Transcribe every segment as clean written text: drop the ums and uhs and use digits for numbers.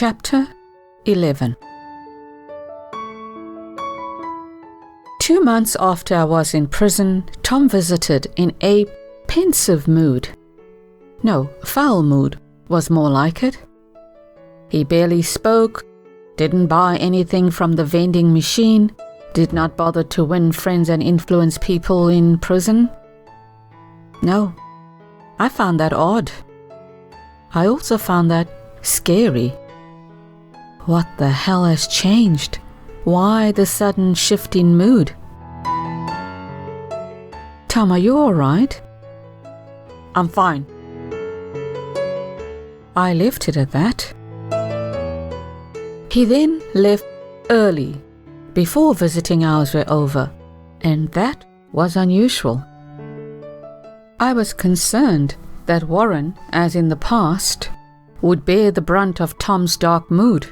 Chapter 11. 2 months after I was in prison, Tom visited in a pensive mood. No, foul mood was more like it. He barely spoke, didn't buy anything from the vending machine, did not bother to win friends and influence people in prison. No, I found that odd. I also found that scary. What the hell has changed? Why the sudden shift in mood? Tom, are you alright? I'm fine. I left it at that. He then left early, before visiting hours were over, and that was unusual. I was concerned that Warren, as in the past, would bear the brunt of Tom's dark mood.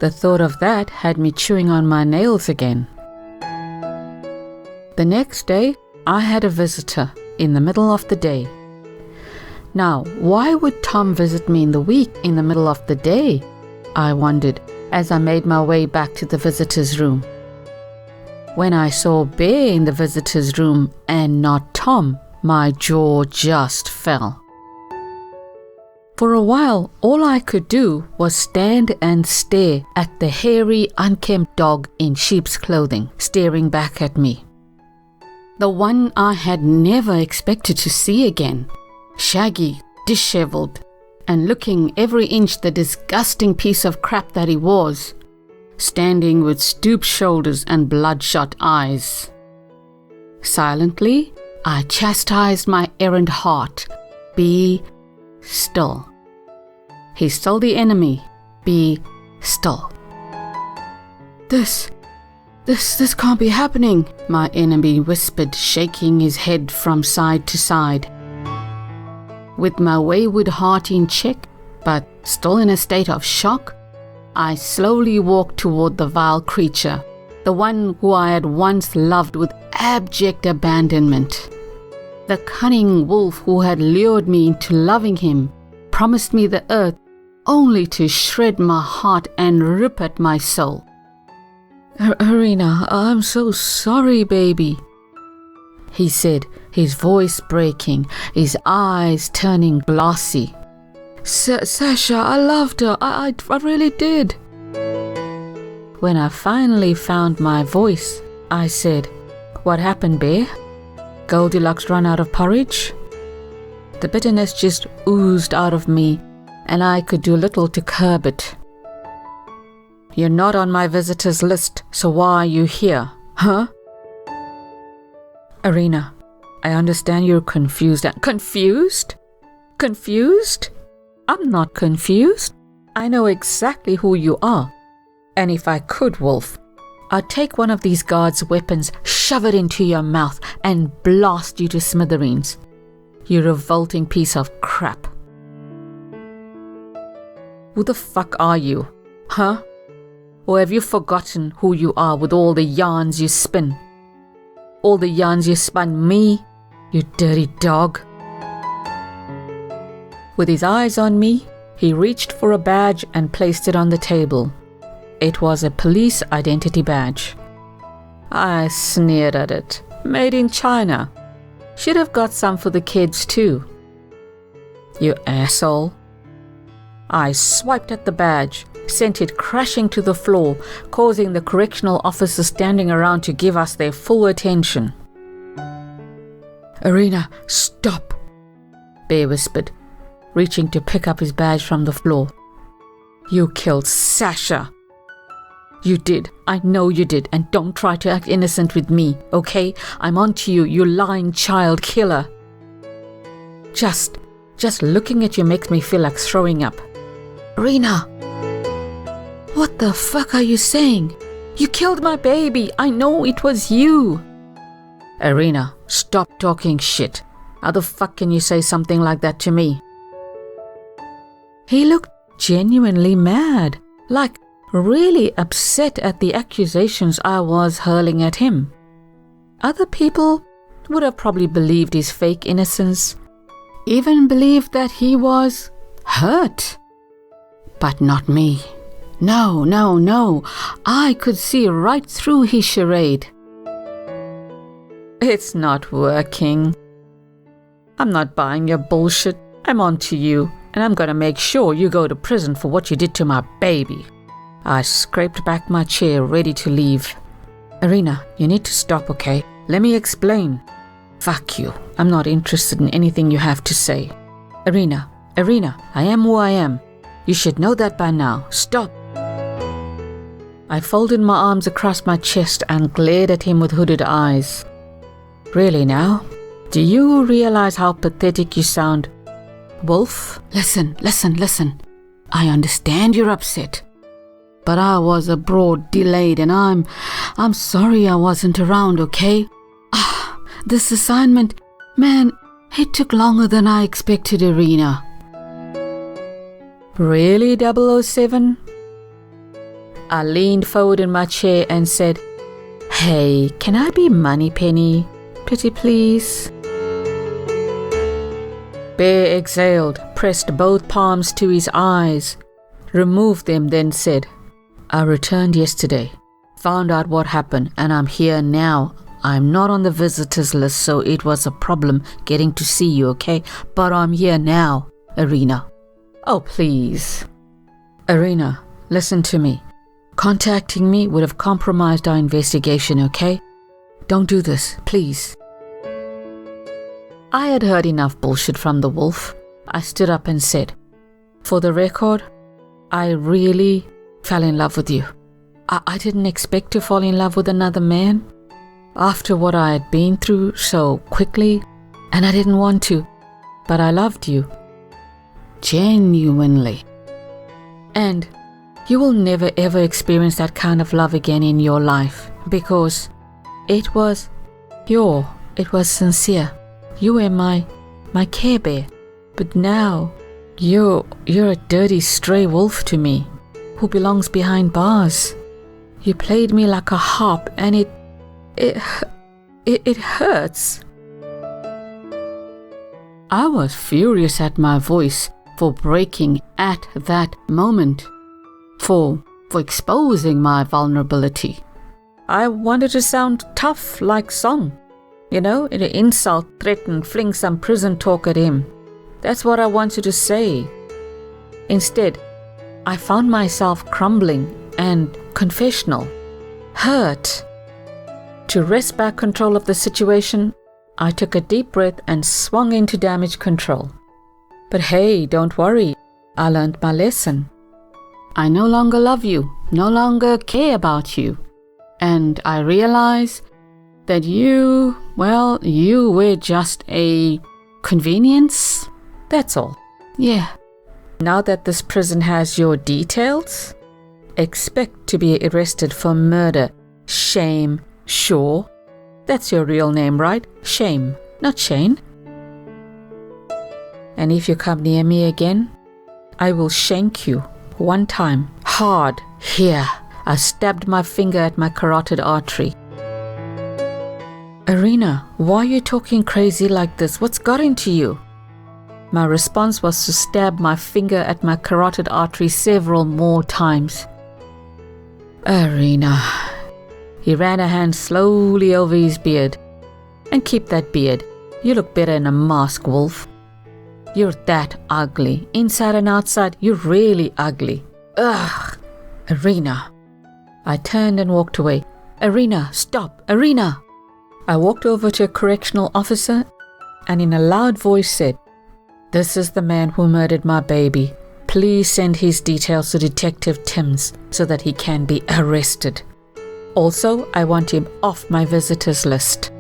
The thought of that had me chewing on my nails again. The next day, I had a visitor in the middle of the day. Now, why would Tom visit me in the week in the middle of the day? I wondered as I made my way back to the visitor's room. When I saw Bear in the visitor's room and not Tom, my jaw just fell. For a while, all I could do was stand and stare at the hairy, unkempt dog in sheep's clothing, staring back at me. The one I had never expected to see again, shaggy, disheveled, and looking every inch the disgusting piece of crap that he was, standing with stooped shoulders and bloodshot eyes. Silently, I chastised my errant heart. Be still. He's still the enemy. Be still. This can't be happening, my enemy whispered, shaking his head from side to side. With my wayward heart in check, but still in a state of shock, I slowly walked toward the vile creature, the one who I had once loved with abject abandonment. The cunning wolf who had lured me into loving him, promised me the earth, only to shred my heart and rip at my soul. Arena, I'm so sorry, baby, he said, his voice breaking, his eyes turning glassy. Sasha, I loved her. I really did. When I finally found my voice, I said, "What happened, Bear? Goldilocks run out of porridge?" The bitterness just oozed out of me, and I could do little to curb it. You're not on my visitors list, so why are you here, huh? Arena, I understand you're confused. Confused? Confused? I'm not confused. I know exactly who you are. And if I could, Wolf, I'd take one of these guards' weapons, shove it into your mouth, and blast you to smithereens. You revolting piece of crap. Who the fuck are you, huh? Or have you forgotten who you are with all the yarns you spin? All the yarns you spun me, you dirty dog. With his eyes on me, he reached for a badge and placed it on the table. It was a police identity badge. I sneered at it. Made in China. Should have got some for the kids too. You asshole. I swiped at the badge, sent it crashing to the floor, causing the correctional officers standing around to give us their full attention. Arena, stop, Bear whispered, reaching to pick up his badge from the floor. You killed Sasha. You did. I know you did, and don't try to act innocent with me, okay? I'm on to you, you lying child killer. Just looking at you makes me feel like throwing up. Rena! What the fuck are you saying? You killed my baby. I know it was you. Arena, stop talking shit. How the fuck can you say something like that to me? He looked genuinely mad, like really upset at the accusations I was hurling at him. Other people would have probably believed his fake innocence, even believed that he was hurt. But not me. No, no, no. I could see right through his charade. It's not working. I'm not buying your bullshit. I'm on to you, and I'm gonna make sure you go to prison for what you did to my baby. I scraped back my chair, ready to leave. Irina, you need to stop, okay? Let me explain. Fuck you. I'm not interested in anything you have to say. Irina, I am who I am. You should know that by now. Stop. I folded my arms across my chest and glared at him with hooded eyes. Really now? Do you realize how pathetic you sound? Wolf, listen. I understand you're upset. But I was abroad, delayed, and I'm sorry I wasn't around, okay? This assignment, man, it took longer than I expected, Irina. Really, 007? I leaned forward in my chair and said, Hey, can I be Moneypenny? Pretty please? Bear exhaled, pressed both palms to his eyes, removed them, then said, I returned yesterday, found out what happened, and I'm here now. I'm not on the visitors list, so it was a problem getting to see you, okay? But I'm here now, Irina. Oh, please. Irina, listen to me. Contacting me would have compromised our investigation, okay? Don't do this, please. I had heard enough bullshit from the wolf. I stood up and said, For the record, I really fell in love with you. I didn't expect to fall in love with another man after what I had been through so quickly, and I didn't want to, but I loved you. Genuinely. And you will never ever experience that kind of love again in your life, because it was sincere. You were my Care Bear. But now you're a dirty stray wolf to me, who belongs behind bars. You played me like a harp, and it hurts. I was furious at my voice for breaking at that moment, for exposing my vulnerability. I wanted to sound tough like Song, insult, threaten, fling some prison talk at him. That's what I wanted to say. Instead, I found myself crumbling and confessional, hurt. To wrest back control of the situation, I took a deep breath and swung into damage control. But hey, don't worry, I learned my lesson. I no longer love you, no longer care about you. And I realize that you were just a convenience. That's all. Yeah. Now that this prison has your details, expect to be arrested for murder. Shame, sure. That's your real name, right? Shame, not Shane. And if you come near me again, I will shank you one time, hard, here. I stabbed my finger at my carotid artery. Irina, why are you talking crazy like this? What's got into you? My response was to stab my finger at my carotid artery several more times. Irina. He ran a hand slowly over his beard. And keep that beard. You look better in a mask, Wolf. You're that ugly. Inside and outside, you're really ugly. Ugh. Irina. I turned and walked away. Irina, stop. Irina. I walked over to a correctional officer and in a loud voice said, This is the man who murdered my baby. Please send his details to Detective Timms so that he can be arrested. Also, I want him off my visitors list.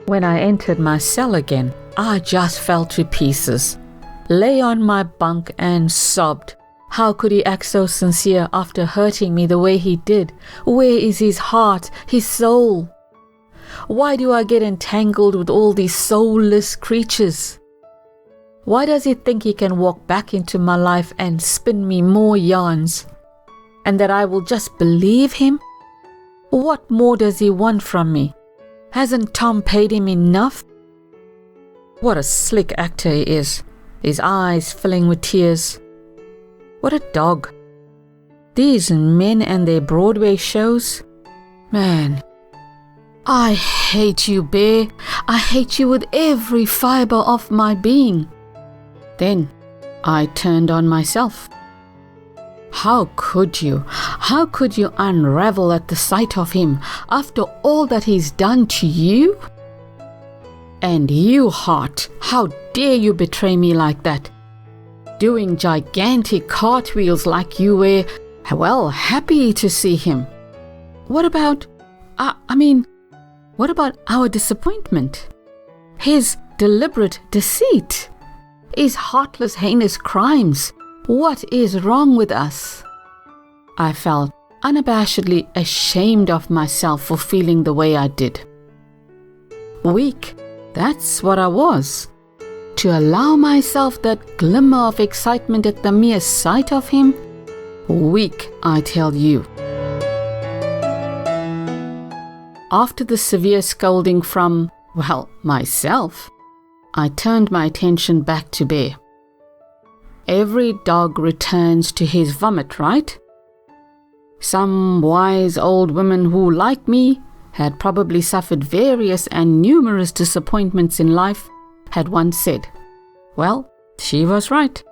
When I entered my cell again, I just fell to pieces, lay on my bunk and sobbed. How could he act so sincere after hurting me the way he did? Where is his heart, his soul? Why do I get entangled with all these soulless creatures? Why does he think he can walk back into my life and spin me more yarns? And that I will just believe him? What more does he want from me? Hasn't Tom paid him enough? What a slick actor he is. his eyes filling with tears. What a dog. These men and their Broadway shows. Man, I hate you, Bear. I hate you with every fiber of my being. Then I turned on myself. How could you? How could you unravel at the sight of him after all that he's done to you? And you, heart, how dare you betray me like that? Doing gigantic cartwheels like you were, well, happy to see him. What about, what about our disappointment? His deliberate deceit? His heartless, heinous crimes? What is wrong with us? I felt unabashedly ashamed of myself for feeling the way I did. Weak, that's what I was. To allow myself that glimmer of excitement at the mere sight of him? Weak, I tell you. After the severe scolding from, myself, I turned my attention back to Bear. Every dog returns to his vomit, right? Some wise old women who, like me, had probably suffered various and numerous disappointments in life, had once said, well, she was right.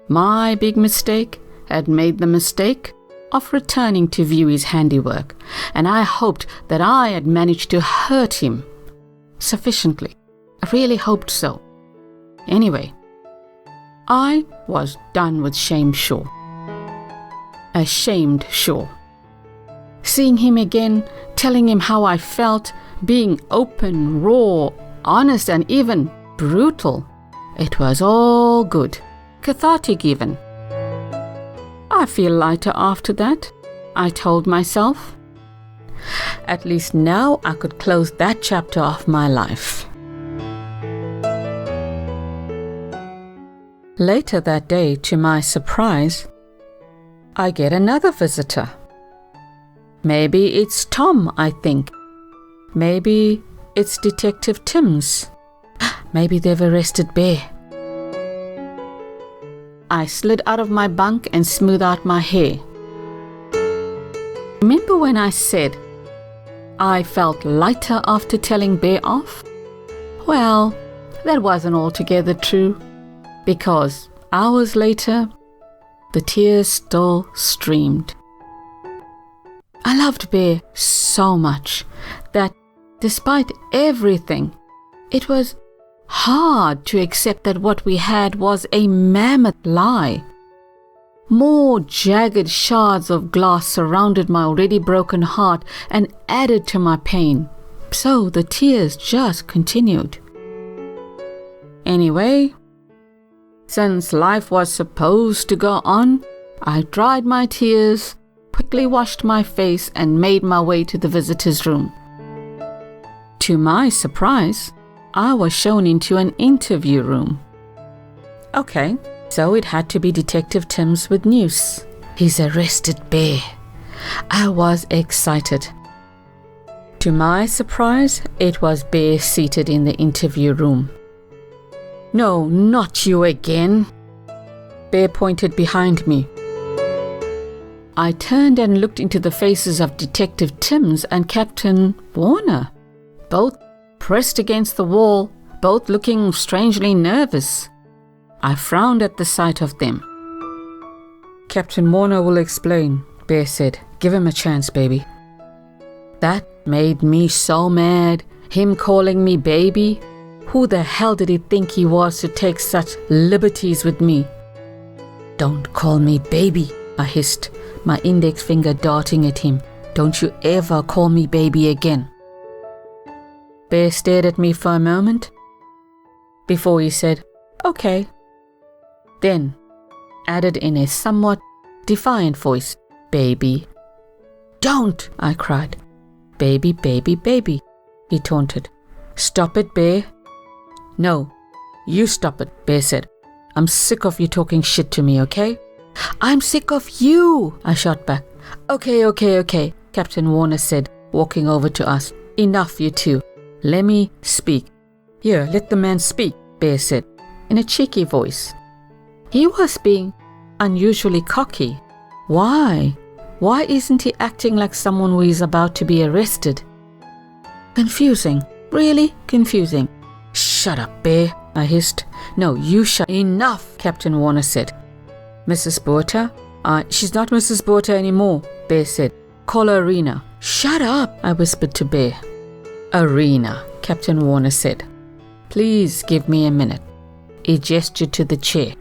My big mistake had made the mistake of returning to view his handiwork, and I hoped that I had managed to hurt him sufficiently. I really hoped so. Anyway, I was done with shame, sure. Ashamed, sure. Seeing him again, telling him how I felt, being open, raw, honest, and even brutal. It was all good, cathartic even. I feel lighter after that, I told myself. At least now I could close that chapter of my life. Later that day, to my surprise, I get another visitor. Maybe it's Tom, I think. Maybe it's Detective Timms. Maybe they've arrested Bear. I slid out of my bunk and smoothed out my hair. Remember when I said I felt lighter after telling Bear off? Well, that wasn't altogether true, because hours later, the tears still streamed. I loved Bear so much that, despite everything, it was hard to accept that what we had was a mammoth lie. More jagged shards of glass surrounded my already broken heart and added to my pain, so the tears just continued. Anyway, since life was supposed to go on, I dried my tears, quickly washed my face, and made my way to the visitor's room. To my surprise, I was shown into an interview room. Okay, so it had to be Detective Timms with news. He's arrested Bear. I was excited. To my surprise, it was Bear seated in the interview room. No, not you again. Bear pointed behind me. I turned and looked into the faces of Detective Timms and Captain Warner, both pressed against the wall, both looking strangely nervous. I frowned at the sight of them. Captain Warner will explain, Bear said. Give him a chance, baby. That made me so mad, him calling me baby. Who the hell did he think he was to take such liberties with me? Don't call me baby, I hissed, my index finger darting at him. Don't you ever call me baby again. Bear stared at me for a moment before he said, okay. Then added in a somewhat defiant voice, baby. Don't, I cried. Baby, baby, baby, he taunted. Stop it, Bear. No, you stop it, Bear said. I'm sick of you talking shit to me, okay? I'm sick of you, I shot back. Okay, Captain Warner said, walking over to us. Enough, you two. Let me speak. Here, let the man speak, Bear said. in a cheeky voice. He was being unusually cocky. Why? Why isn't he acting like someone who is about to be arrested? Confusing. Really confusing. Shut up, Bear, I hissed. No, you shut. Enough, Captain Warner said. Mrs. Porter? She's not Mrs. Porter anymore, Bear said. Call her Arena. Shut up, I whispered to Bear. Arena, Captain Warner said. Please give me a minute. He gestured to the chair.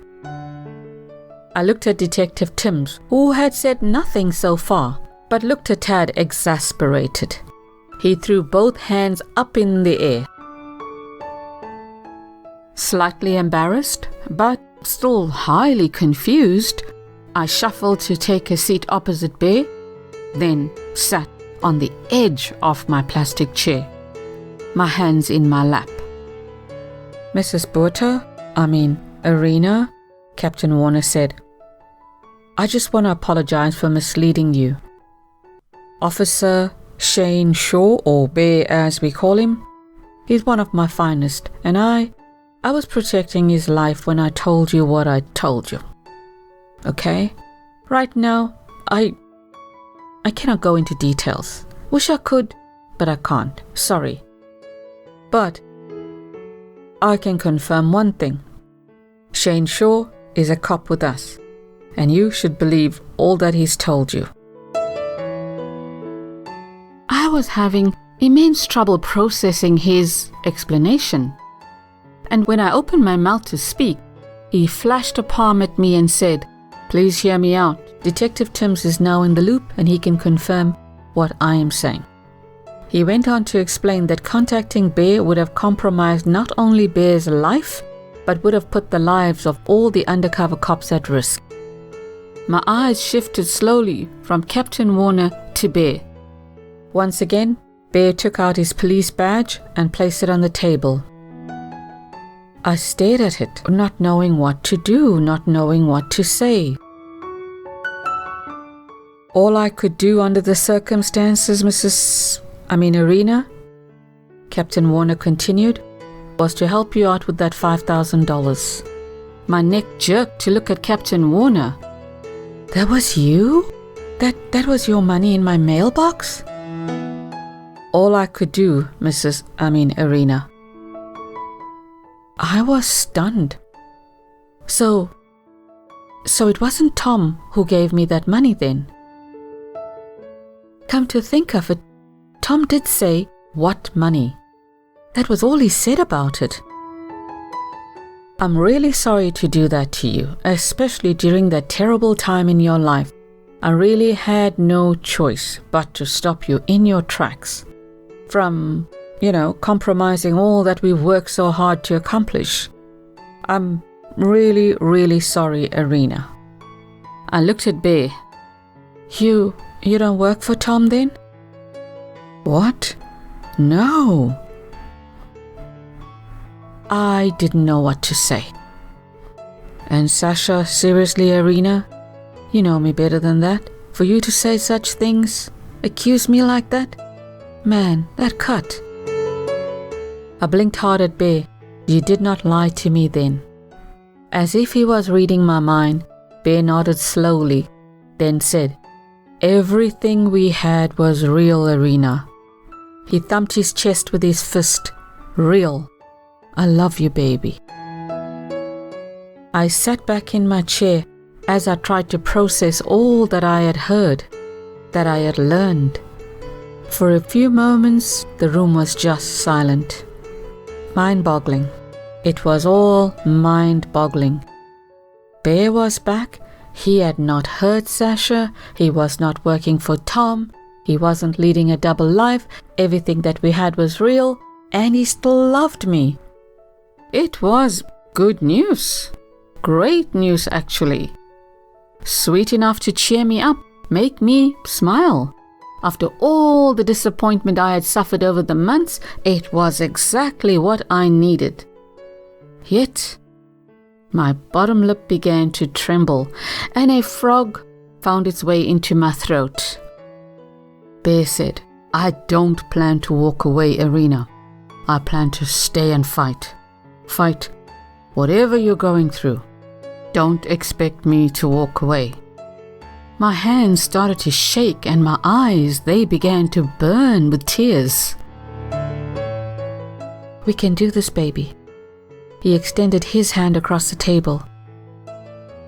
I looked at Detective Timms, who had said nothing so far, but looked a tad exasperated. He threw both hands up in the air. Slightly embarrassed, but still highly confused, I shuffled to take a seat opposite Bear, then sat on the edge of my plastic chair, my hands in my lap. Mrs. Porter, Arena, Captain Warner said. I just want to apologize for misleading you. Officer Shane Shaw, or Bear as we call him, he's one of my finest, and I was protecting his life when I told you what I told you. Okay? Right now, I cannot go into details. Wish I could, but I can't. Sorry. But I can confirm one thing. Shane Shaw is a cop with us, and you should believe all that he's told you. I was having immense trouble processing his explanation, and when I opened my mouth to speak, he flashed a palm at me and said, Please hear me out. Detective Timms is now in the loop and he can confirm what I am saying. He went on to explain that contacting Bear would have compromised not only Bear's life, but would have put the lives of all the undercover cops at risk. My eyes shifted slowly from Captain Warner to Bear. Once again, Bear took out his police badge and placed it on the table. I stared at it, not knowing what to do, not knowing what to say. All I could do under the circumstances, Arena, Captain Warner continued, was to help you out with that $5,000. My neck jerked to look at Captain Warner. That was you? That was your money in my mailbox? All I could do, Arena. I was stunned. So it wasn't Tom who gave me that money then? Come to think of it, Tom did say, what money? That was all he said about it. I'm really sorry to do that to you, especially during that terrible time in your life. I really had no choice but to stop you in your tracks from, compromising all that we've worked so hard to accomplish. I'm really, really sorry, Arena. I looked at Bear. You don't work for Tom then? What? No. I didn't know what to say. And Sasha, seriously, Arena? You know me better than that. For you to say such things, accuse me like that? Man, that cut. I blinked hard at Bear. You did not lie to me then. As if he was reading my mind, Bear nodded slowly, then said, Everything we had was real, Arena. He thumped his chest with his fist. Real. I love you, baby. I sat back in my chair as I tried to process all that I had heard, that I had learned. For a few moments, the room was just silent. Mind-boggling. It was all mind-boggling. Bear was back. He had not hurt Sasha. He was not working for Tom. He wasn't leading a double life. Everything that we had was real, and he still loved me. It was good news. Great news, actually. Sweet enough to cheer me up, make me smile. After all the disappointment I had suffered over the months, it was exactly what I needed. Yet, my bottom lip began to tremble, and a frog found its way into my throat. Bear said, I don't plan to walk away, Arena. I plan to stay and fight. Fight whatever you're going through, don't expect me to walk away. My hands started to shake and my eyes, they began to burn with tears. We can do this, baby. He extended his hand across the table.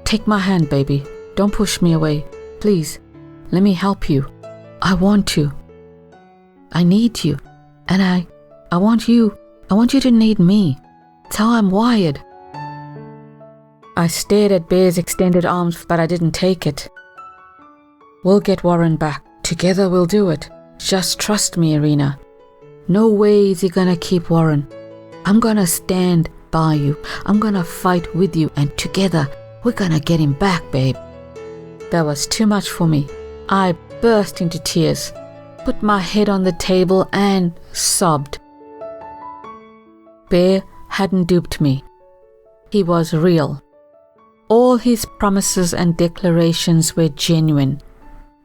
Take my hand, baby. Don't push me away. Please, let me help you. I want to. I need you. And I want you to need me. It's how I'm wired. I stared at Bear's extended arms, but I didn't take it. We'll get Warren back. Together we'll do it. Just trust me, Irina. No way is he gonna keep Warren. I'm gonna stand by you. I'm gonna fight with you, and together we're gonna get him back, babe. That was too much for me. I burst into tears, put my head on the table and sobbed. Bear hadn't duped me. He was real. All his promises and declarations were genuine.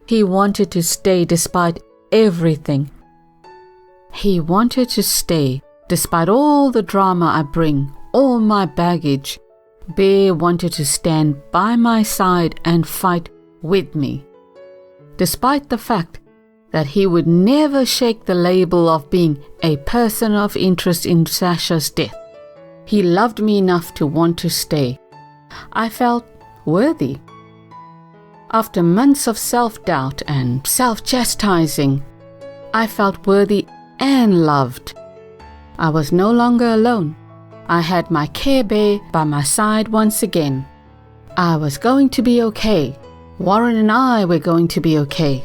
He wanted to stay despite everything. He wanted to stay despite all the drama I bring, all my baggage. Bear wanted to stand by my side and fight with me, despite the fact that he would never shake the label of being a person of interest in Sasha's death. He loved me enough to want to stay. I felt worthy. After months of self-doubt and self-chastising, I felt worthy and loved. I was no longer alone. I had my Care Bear by my side once again. I was going to be okay. Warren and I were going to be okay.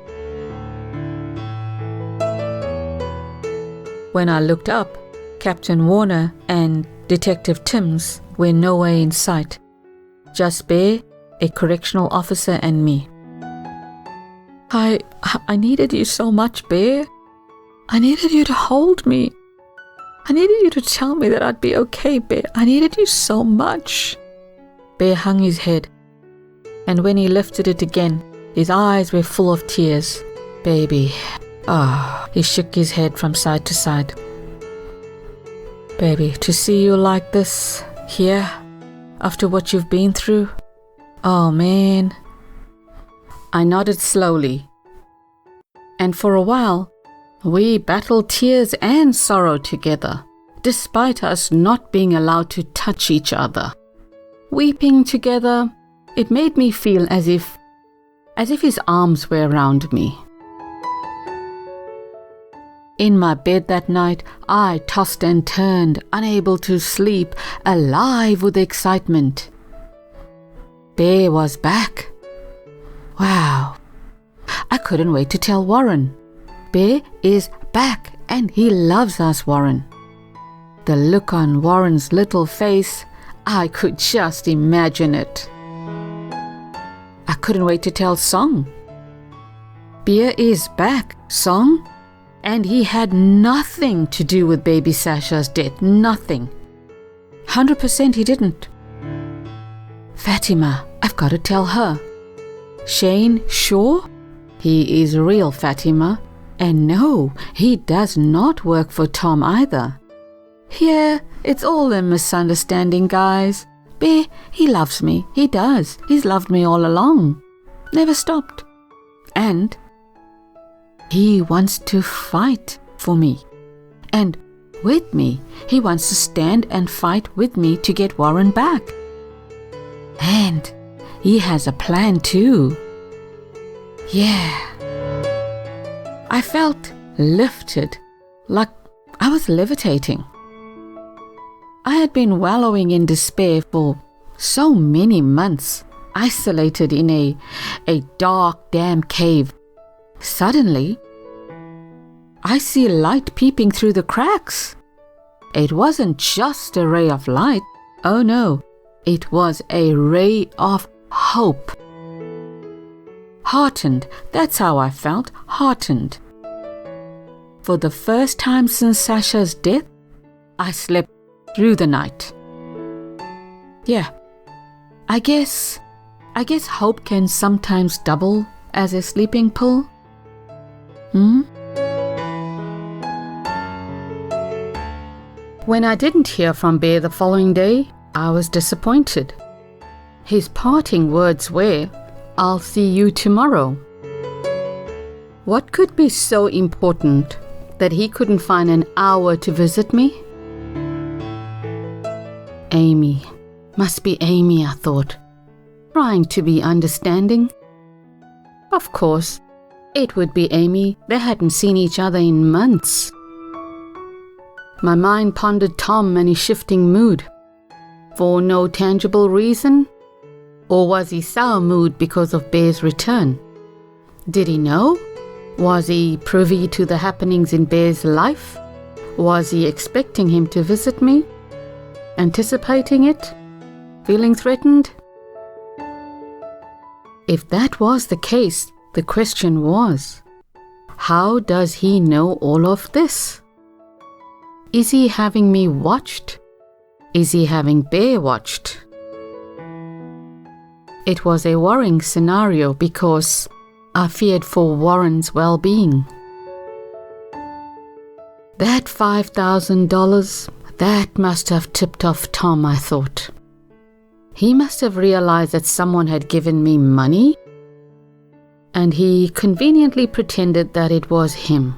When I looked up, Captain Warner and Detective Timms were nowhere in sight. Just Bear, a correctional officer, and me. I needed you so much, Bear. I needed you to hold me. I needed you to tell me that I'd be okay, Bear. I needed you so much. Bear hung his head, and when he lifted it again, his eyes were full of tears. Baby. He shook his head from side to side. Baby, to see you like this, here, after what you've been through, oh man. I nodded slowly, and for a while, we battled tears and sorrow together, despite us not being allowed to touch each other. Weeping together, it made me feel as if his arms were around me. In my bed that night, I tossed and turned, unable to sleep, alive with excitement. Bear was back. Wow. I couldn't wait to tell Warren. Bear is back and he loves us, Warren. The look on Warren's little face, I could just imagine it. I couldn't wait to tell Song. Bear is back, Song. And he had nothing to do with baby Sasha's death. Nothing. 100% he didn't. Fatima, I've got to tell her. Shane, sure? He is real, Fatima. And no, he does not work for Tom either. Yeah, it's all a misunderstanding, guys. Bear, he loves me. He does. He's loved me all along. Never stopped. And he wants to fight for me. And with me. He wants to stand and fight with me to get Warren back. And he has a plan too. Yeah. I felt lifted, like I was levitating. I had been wallowing in despair for so many months, isolated in a dark, damp cave. Suddenly, I see light peeping through the cracks. It wasn't just a ray of light. Oh no, it was a ray of hope. Heartened, that's how I felt, heartened. For the first time since Sasha's death, I slept through the night. Yeah, I guess hope can sometimes double as a sleeping pill. When I didn't hear from Bear the following day, I was disappointed. His parting words were, "I'll see you tomorrow." What could be so important that he couldn't find an hour to visit me? Amy. Must be Amy, I thought, trying to be understanding. Of course, it would be Amy. They hadn't seen each other in months. My mind pondered Tom and his shifting mood. For no tangible reason? Or was he sour mood because of Bear's return? Did he know? Was he privy to the happenings in Bear's life? Was he expecting him to visit me? Anticipating it? Feeling threatened? If that was the case, the question was, how does he know all of this? Is he having me watched? Is he having Bear watched? It was a worrying scenario because I feared for Warren's well-being. That $5,000, that must have tipped off Tom, I thought. He must have realized that someone had given me money, and he conveniently pretended that it was him.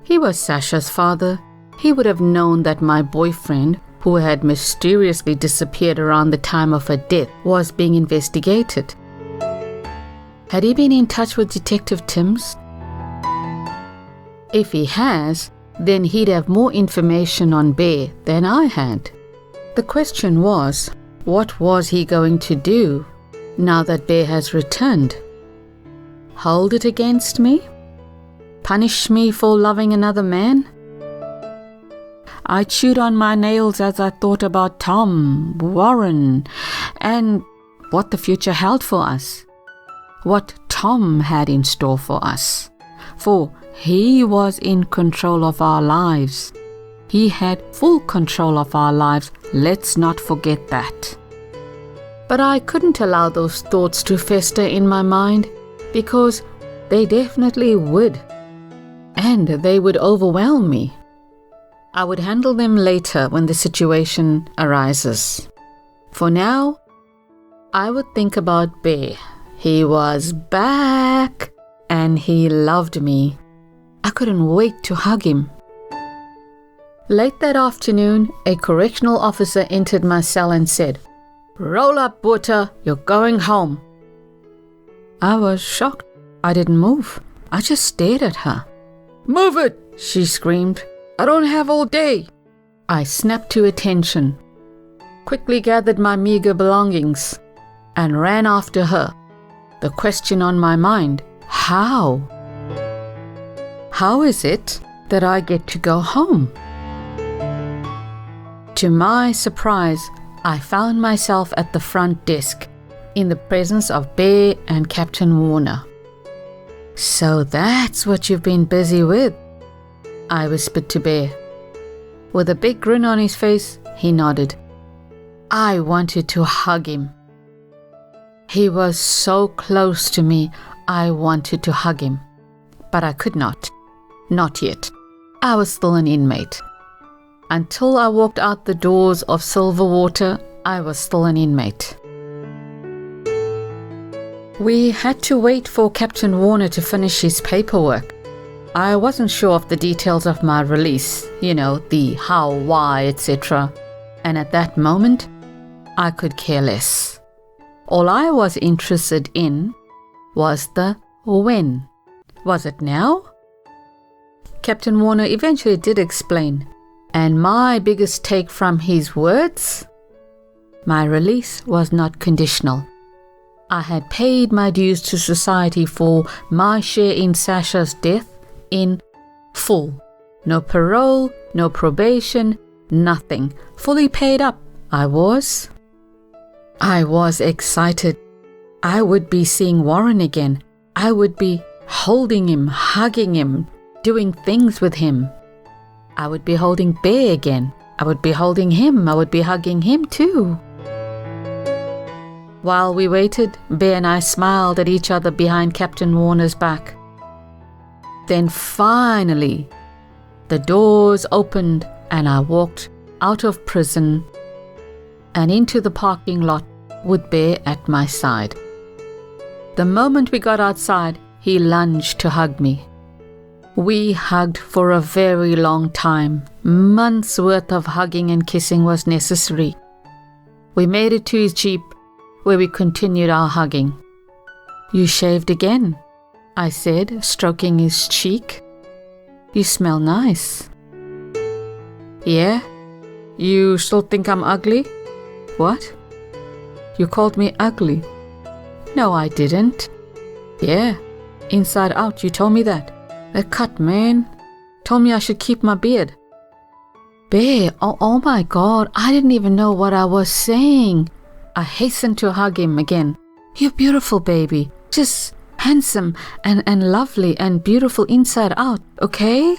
He was Sasha's father. He would have known that my boyfriend, who had mysteriously disappeared around the time of her death, was being investigated. Had he been in touch with Detective Timms? If he has, then he'd have more information on Bear than I had. The question was, what was he going to do now that Bear has returned? Hold it against me? Punish me for loving another man? I chewed on my nails as I thought about Tom, Warren, and what the future held for us. What Tom had in store for us. For he was in control of our lives. He had full control of our lives. Let's not forget that. But I couldn't allow those thoughts to fester in my mind because they definitely would. And they would overwhelm me. I would handle them later when the situation arises. For now, I would think about Bear. He was back and he loved me. I couldn't wait to hug him. Late that afternoon, a correctional officer entered my cell and said, "Roll up, Butter, you're going home." I was shocked. I didn't move. I just stared at her. "Move it!" she screamed. "I don't have all day." I snapped to attention, quickly gathered my meager belongings, and ran after her. The question on my mind, how? How is it that I get to go home? To my surprise, I found myself at the front desk, in the presence of Bear and Captain Warner. "So that's what you've been busy with," I whispered to Bear. With a big grin on his face, he nodded. I wanted to hug him. He was so close to me, I wanted to hug him. But I could not. Not yet. I was still an inmate. Until I walked out the doors of Silverwater, I was still an inmate. We had to wait for Captain Warner to finish his paperwork. I wasn't sure of the details of my release, the how, why, etc. And at that moment, I could care less. All I was interested in was the when. Was it now? Captain Warner eventually did explain. And my biggest take from his words? My release was not conditional. I had paid my dues to society for my share in Sasha's death in full. No parole, no probation, nothing. Fully paid up, I was. I was excited. I would be seeing Warren again. I would be holding him, hugging him, doing things with him. I would be holding Bear again. I would be holding him. I would be hugging him too. While we waited, Bear and I smiled at each other behind Captain Warner's back. Then finally, the doors opened and I walked out of prison and into the parking lot with Bear at my side. The moment we got outside, he lunged to hug me. We hugged for a very long time. Months worth of hugging and kissing was necessary. We made it to his Jeep, where we continued our hugging. "You shaved again," I said, stroking his cheek. "You smell nice." "Yeah? You still think I'm ugly?" "What? You called me ugly?" "No, I didn't." "Yeah, inside out you told me that. That cut, man. Told me I should keep my beard." "Bear, oh my God, I didn't even know what I was saying." I hastened to hug him again. "You're beautiful, baby. Just handsome and lovely and beautiful inside out, okay?"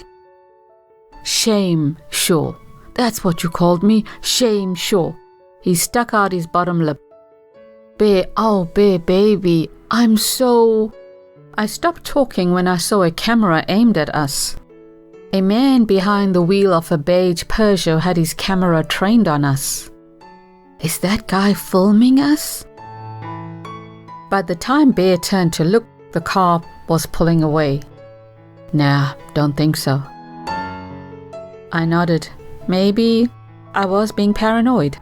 "Shame, sure. That's what you called me. Shame, sure." He stuck out his bottom lip. "Bear, oh Bear, baby, I'm so..." I stopped talking when I saw a camera aimed at us. A man behind the wheel of a beige Peugeot had his camera trained on us. Is that guy filming us? By the time Bear turned to look, the car was pulling away. "Nah, don't think so." I nodded. Maybe I was being paranoid.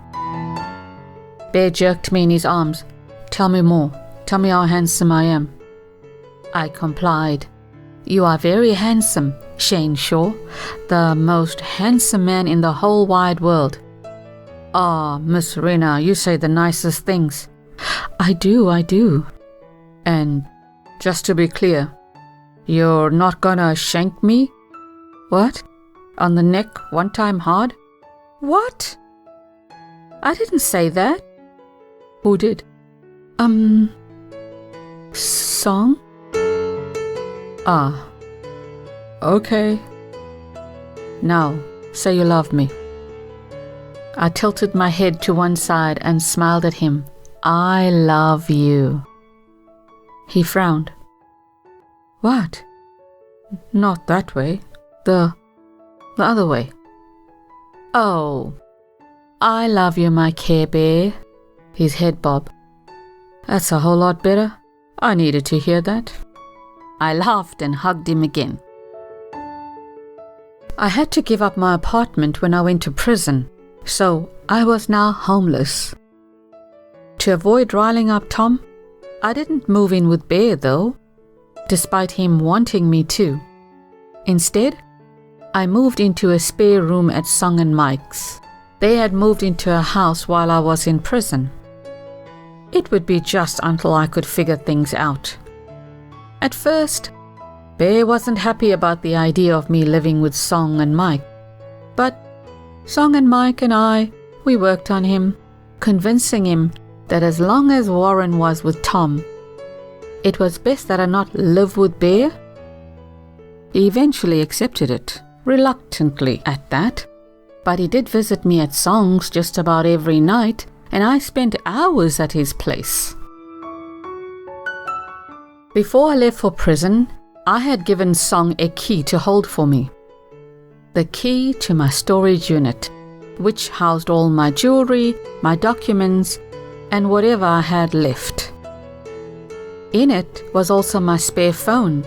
Bear jerked me in his arms. "Tell me more. Tell me how handsome I am." I complied. "You are very handsome, Shane Shaw, the most handsome man in the whole wide world." "Ah, Miss Rena, you say the nicest things." I do. "And just to be clear, you're not gonna shank me?" "What? On the neck one time hard?" "What? I didn't say that." "Who did?" Song?" "Ah, okay. Now, say you love me." I tilted my head to one side and smiled at him. "I love you." He frowned. "What?" "Not that way. The other way." "Oh, I love you, my Care Bear." His head bobbed. "That's a whole lot better. I needed to hear that." I laughed and hugged him again. I had to give up my apartment when I went to prison, so I was now homeless. To avoid riling up Tom, I didn't move in with Bear though, despite him wanting me to. Instead, I moved into a spare room at Song and Mike's. They had moved into a house while I was in prison. It would be just until I could figure things out. At first, Bear wasn't happy about the idea of me living with Song and Mike. But Song and Mike and we worked on him, convincing him that as long as Warren was with Tom, it was best that I not live with Bear. He eventually accepted it, reluctantly at that, but he did visit me at Song's just about every night, and I spent hours at his place. Before I left for prison, I had given Song a key to hold for me. The key to my storage unit, which housed all my jewelry, my documents, and whatever I had left. In it was also my spare phone,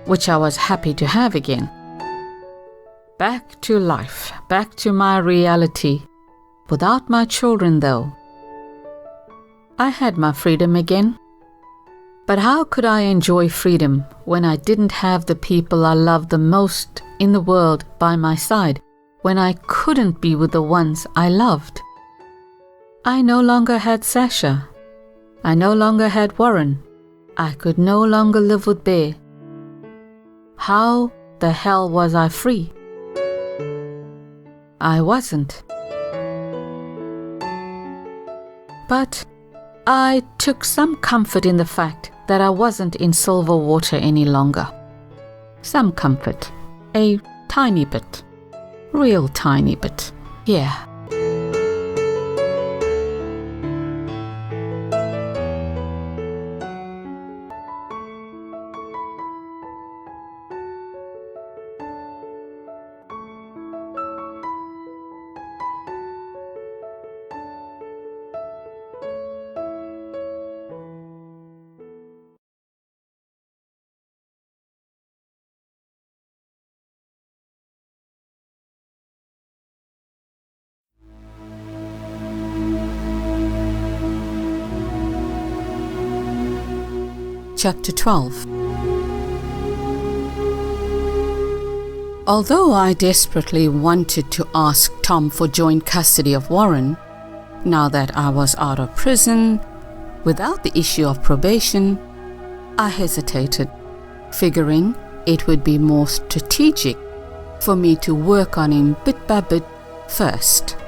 which I was happy to have again. Back to life, back to my reality, without my children though. I had my freedom again. But how could I enjoy freedom when I didn't have the people I loved the most in the world by my side, when I couldn't be with the ones I loved? I no longer had Sasha. I no longer had Warren. I could no longer live with Bear. How the hell was I free? I wasn't. But I took some comfort in the fact that I wasn't in silver water any longer. Some comfort. A tiny bit. Real tiny bit. Yeah. Chapter 12. Although I desperately wanted to ask Tom for joint custody of Warren, now that I was out of prison, without the issue of probation, I hesitated, figuring it would be more strategic for me to work on him bit by bit first.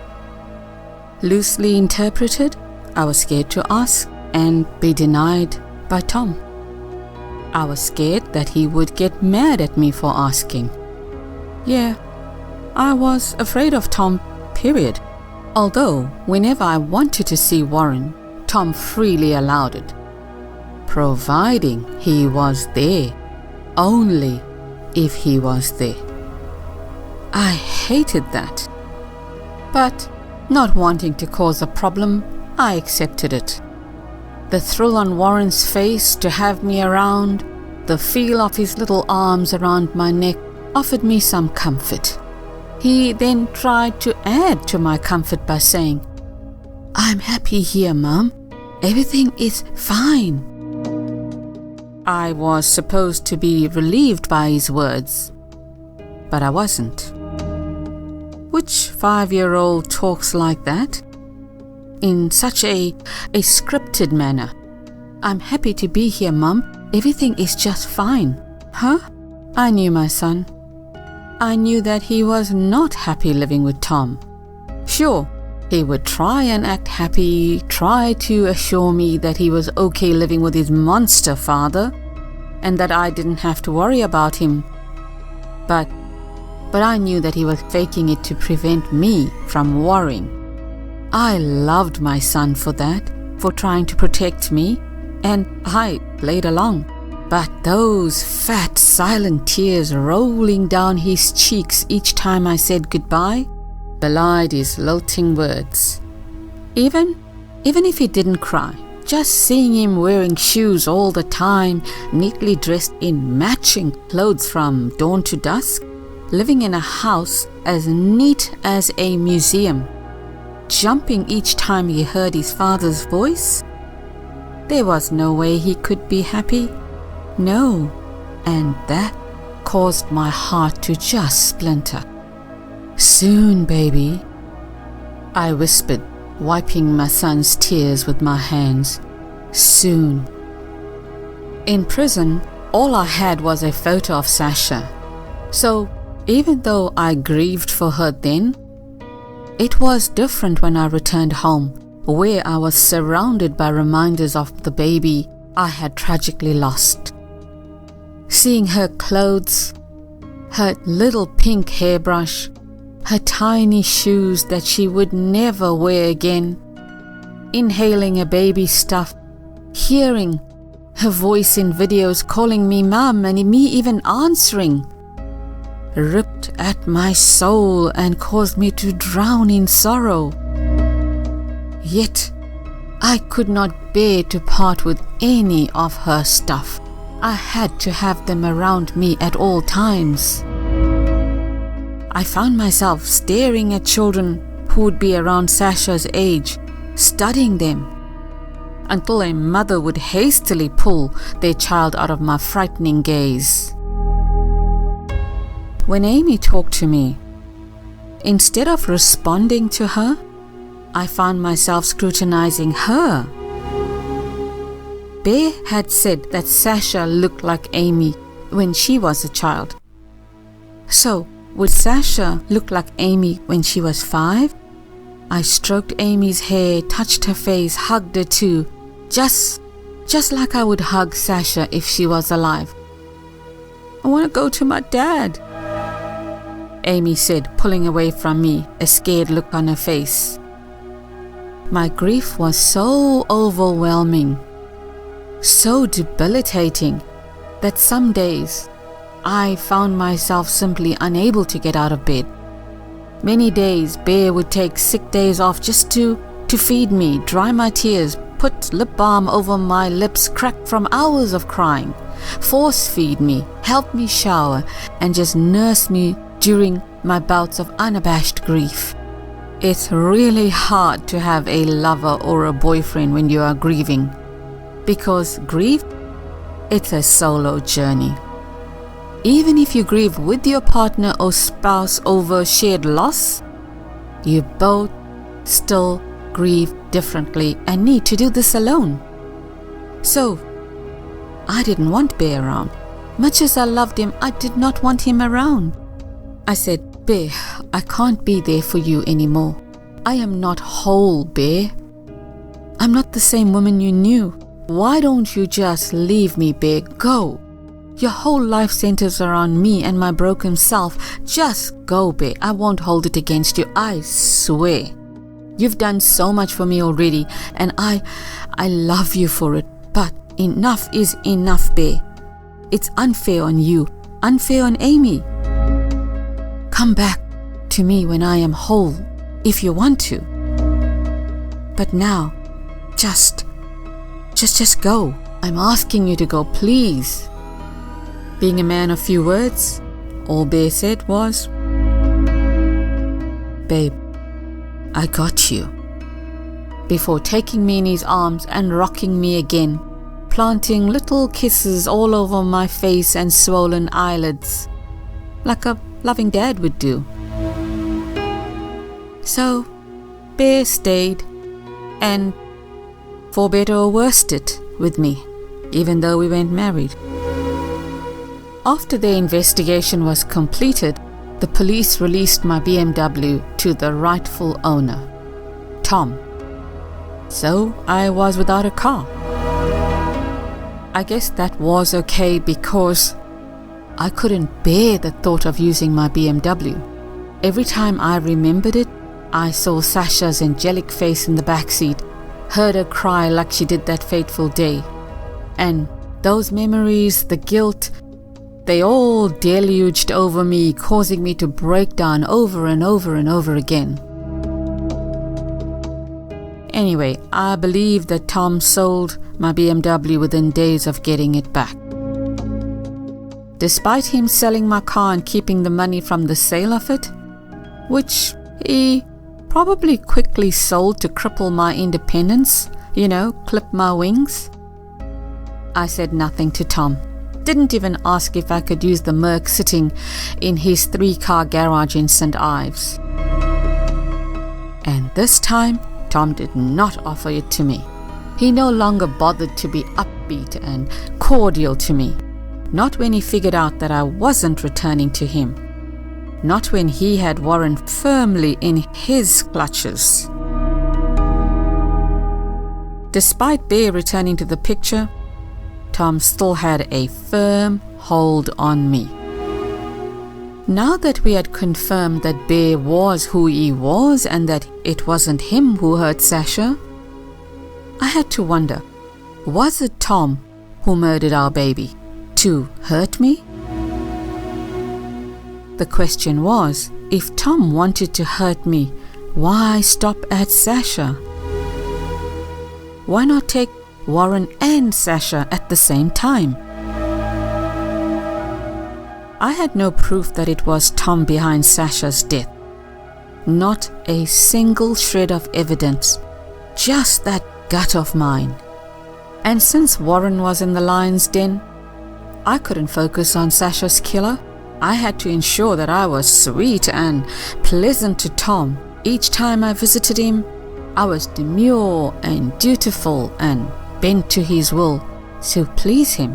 Loosely interpreted, I was scared to ask and be denied by Tom. I was scared that he would get mad at me for asking. Yeah, I was afraid of Tom, period. Although, whenever I wanted to see Warren, Tom freely allowed it, providing he was there, only if he was there. I hated that. But, not wanting to cause a problem, I accepted it. The thrill on Warren's face to have me around, the feel of his little arms around my neck offered me some comfort. He then tried to add to my comfort by saying, "I'm happy here, Mom. Everything is fine." I was supposed to be relieved by his words, but I wasn't. Which 5-year-old talks like that? In such a scripted manner. "I'm happy to be here, Mum. Everything is just fine." Huh? I knew my son. I knew that he was not happy living with Tom. Sure, he would try and act happy, try to assure me that he was okay living with his monster father, and that I didn't have to worry about him. But I knew that he was faking it to prevent me from worrying. I loved my son for that, for trying to protect me, and I played along. But those fat, silent tears rolling down his cheeks each time I said goodbye belied his lilting words. Even if he didn't cry, just seeing him wearing shoes all the time, neatly dressed in matching clothes from dawn to dusk, living in a house as neat as a museum, jumping each time he heard his father's voice, there was no way he could be happy. No, and that caused my heart to just splinter. "Soon, baby," I whispered, wiping my son's tears with my hands. "Soon." In prison, all I had was a photo of Sasha. So, even though I grieved for her then, it was different when I returned home, where I was surrounded by reminders of the baby I had tragically lost. Seeing her clothes, her little pink hairbrush, her tiny shoes that she would never wear again, inhaling a baby's stuff, hearing her voice in videos calling me Mum and me even answering, ripped at my soul and caused me to drown in sorrow. Yet, I could not bear to part with any of her stuff. I had to have them around me at all times. I found myself staring at children who would be around Sasha's age, studying them, until a mother would hastily pull their child out of my frightening gaze. When Amy talked to me, instead of responding to her, I found myself scrutinizing her. Bear had said that Sasha looked like Amy when she was a child. So, would Sasha look like Amy when she was 5? I stroked Amy's hair, touched her face, hugged her too, just like I would hug Sasha if she was alive. "I want to go to my dad," Amy said, pulling away from me, a scared look on her face. My grief was so overwhelming, so debilitating, that some days I found myself simply unable to get out of bed. Many days Bear would take sick days off just to feed me, dry my tears, put lip balm over my lips cracked from hours of crying, force feed me, help me shower, and just nurse me during my bouts of unabashed grief. It's really hard to have a lover or a boyfriend when you are grieving, because grief it's a solo journey. Even if you grieve with your partner or spouse over shared loss, you both still grieve differently and need to do this alone. So, I didn't want Bear around. Much as I loved him, I did not want him around. I said, Bear, I can't be there for you anymore. I am not whole, Bear. I'm not the same woman you knew. Why don't you just leave me, Bear? Go. Your whole life centers around me and my broken self. Just go, Bear. I won't hold it against you. I swear. You've done so much for me already, and I love you for it. But enough is enough, Bear. It's unfair on you, unfair on Amy. Come back to me when I am whole, if you want to. But now, just go. I'm asking you to go, please. Being a man of few words, all Bear said was, Babe, I got you. Before taking me in his arms and rocking me again, planting little kisses all over my face and swollen eyelids, like a loving dad would do. So, Bear stayed, and for better or worse it with me, even though we weren't married. After the investigation was completed, the police released my BMW to the rightful owner, Tom. So I was without a car. I guess that was okay because I couldn't bear the thought of using my BMW. Every time I remembered it, I saw Sasha's angelic face in the backseat, heard her cry like she did that fateful day. And those memories, the guilt, they all deluged over me, causing me to break down over and over and over again. Anyway, I believe that Tom sold my BMW within days of getting it back. Despite him selling my car and keeping the money from the sale of it, which he probably quickly sold to cripple my independence, clip my wings, I said nothing to Tom. Didn't even ask if I could use the Merc sitting in his 3-car garage in St. Ives. And this time, Tom did not offer it to me. He no longer bothered to be upbeat and cordial to me. Not when he figured out that I wasn't returning to him. Not when he had Warren firmly in his clutches. Despite Bear returning to the picture, Tom still had a firm hold on me. Now that we had confirmed that Bear was who he was and that it wasn't him who hurt Sasha, I had to wonder, was it Tom who murdered our baby to hurt me? The question was, if Tom wanted to hurt me, why stop at Sasha? Why not take Warren and Sasha at the same time? I had no proof that it was Tom behind Sasha's death. Not a single shred of evidence, just that gut of mine. And since Warren was in the lion's den, I couldn't focus on Sasha's killer. I had to ensure that I was sweet and pleasant to Tom. Each time I visited him, I was demure and dutiful and bent to his will to please him.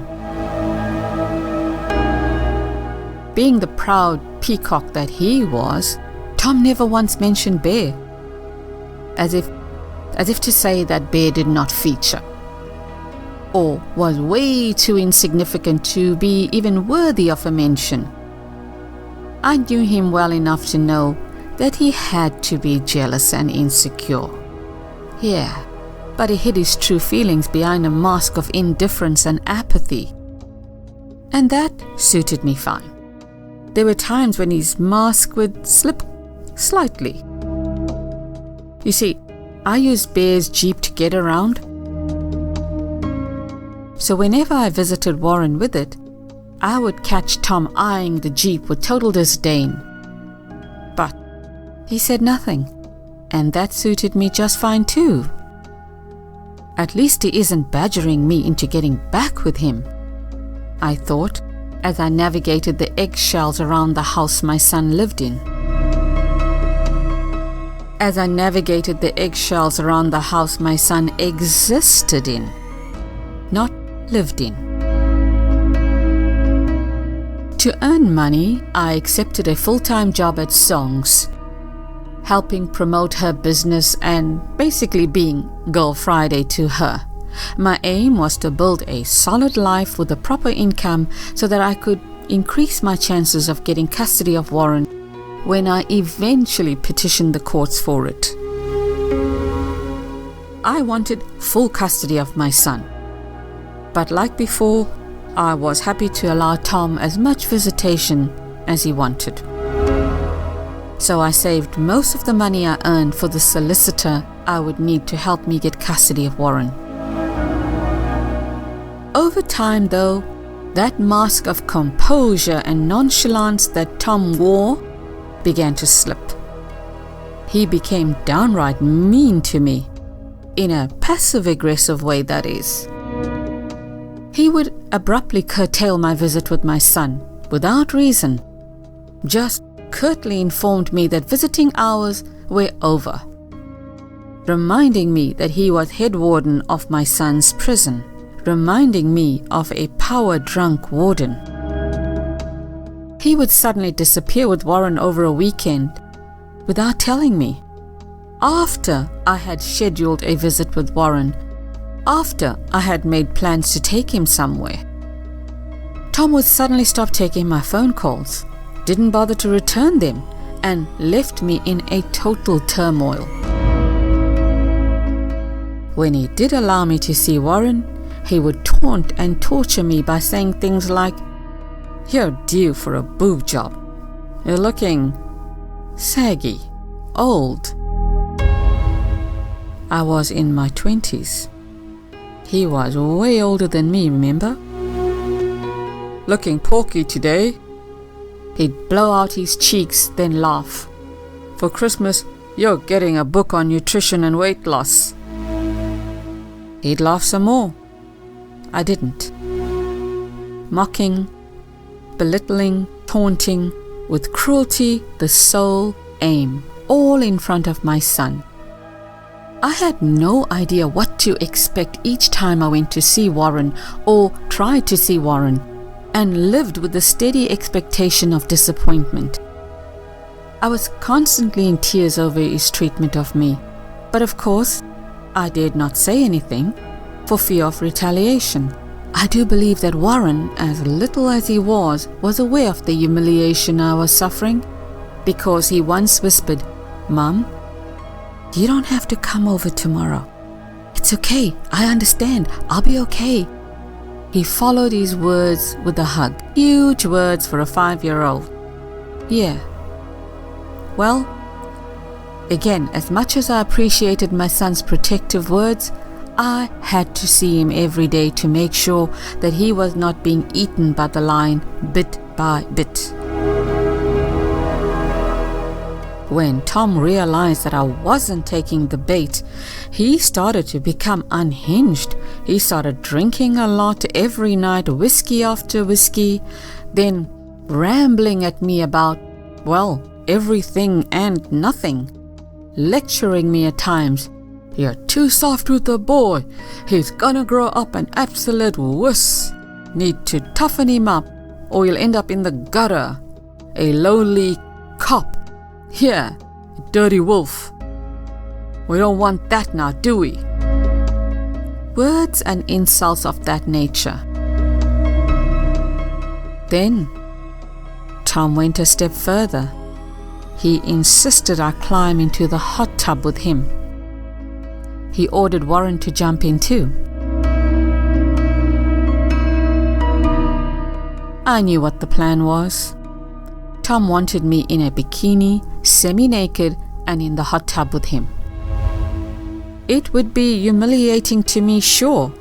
Being the proud peacock that he was, Tom never once mentioned Bear, as if to say that Bear did not feature, or was way too insignificant to be even worthy of a mention. I knew him well enough to know that he had to be jealous and insecure. Yeah, but he hid his true feelings behind a mask of indifference and apathy. And that suited me fine. There were times when his mask would slip slightly. You see, I used Bear's Jeep to get around. So whenever I visited Warren with it, I would catch Tom eyeing the Jeep with total disdain. But he said nothing, and that suited me just fine too. At least he isn't badgering me into getting back with him. I thought, as I navigated the eggshells around the house my son lived in. As I navigated the eggshells around the house my son existed in, not lived in. To earn money, I accepted a full-time job at Songs, helping promote her business and basically being Girl Friday to her. My aim was to build a solid life with a proper income so that I could increase my chances of getting custody of Warren when I eventually petitioned the courts for it. I wanted full custody of my son, but like before, I was happy to allow Tom as much visitation as he wanted. So I saved most of the money I earned for the solicitor I would need to help me get custody of Warren. Over time, though, that mask of composure and nonchalance that Tom wore began to slip. He became downright mean to me, in a passive-aggressive way, that is. He would abruptly curtail my visit with my son, without reason, just curtly informed me that visiting hours were over, reminding me that he was head warden of my son's prison, reminding me of a power-drunk warden. He would suddenly disappear with Warren over a weekend without telling me, after I had scheduled a visit with Warren, after I had made plans to take him somewhere. Tom would suddenly stop taking my phone calls, didn't bother to return them, and left me in a total turmoil. When he did allow me to see Warren, he would taunt and torture me by saying things like, "You're due for a boob job. You're looking saggy, old." I was in my 20s. He was way older than me, remember? "Looking porky today." He'd blow out his cheeks, then laugh. "For Christmas, you're getting a book on nutrition and weight loss." He'd laugh some more. I didn't. Mocking, belittling, taunting, with cruelty the sole aim, all in front of my son. I had no idea what to expect each time I went to see Warren or tried to see Warren, and lived with the steady expectation of disappointment. I was constantly in tears over his treatment of me, but of course, I dared not say anything for fear of retaliation. I do believe that Warren, as little as he was aware of the humiliation I was suffering, because he once whispered, "Mom, you don't have to come over tomorrow. It's okay, I understand, I'll be okay." He followed his words with a hug. Huge words for a 5-year-old. Yeah. Well, again, as much as I appreciated my son's protective words, I had to see him every day to make sure that he was not being eaten by the lion bit by bit. When Tom realized that I wasn't taking the bait, he started to become unhinged. He started drinking a lot every night, whiskey after whiskey, then rambling at me about, well, everything and nothing, lecturing me at times. "You're too soft with the boy. He's gonna grow up an absolute wuss. Need to toughen him up or you'll end up in the gutter. A lowly cop. Here, dirty wolf. We don't want that now, do we?" Words and insults of that nature. Then, Tom went a step further. He insisted I climb into the hot tub with him. He ordered Warren to jump in too. I knew what the plan was. Tom wanted me in a bikini, semi-naked, and in the hot tub with him. It would be humiliating to me, sure,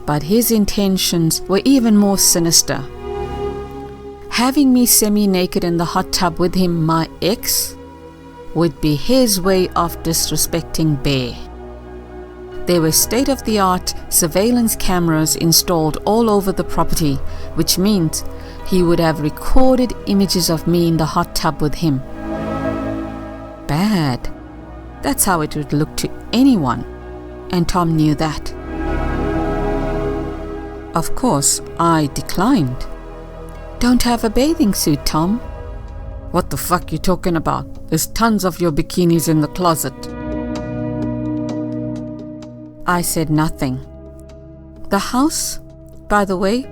but his intentions were even more sinister. Having me semi-naked in the hot tub with him, my ex, would be his way of disrespecting Bear. There were state-of-the-art surveillance cameras installed all over the property, which means he would have recorded images of me in the hot tub with him. Bad. That's how it would look to anyone, and Tom knew that. Of course, I declined. Don't have a bathing suit, Tom. What the fuck you talking about? There's tons of your bikinis in the closet. I said nothing. The house, by the way,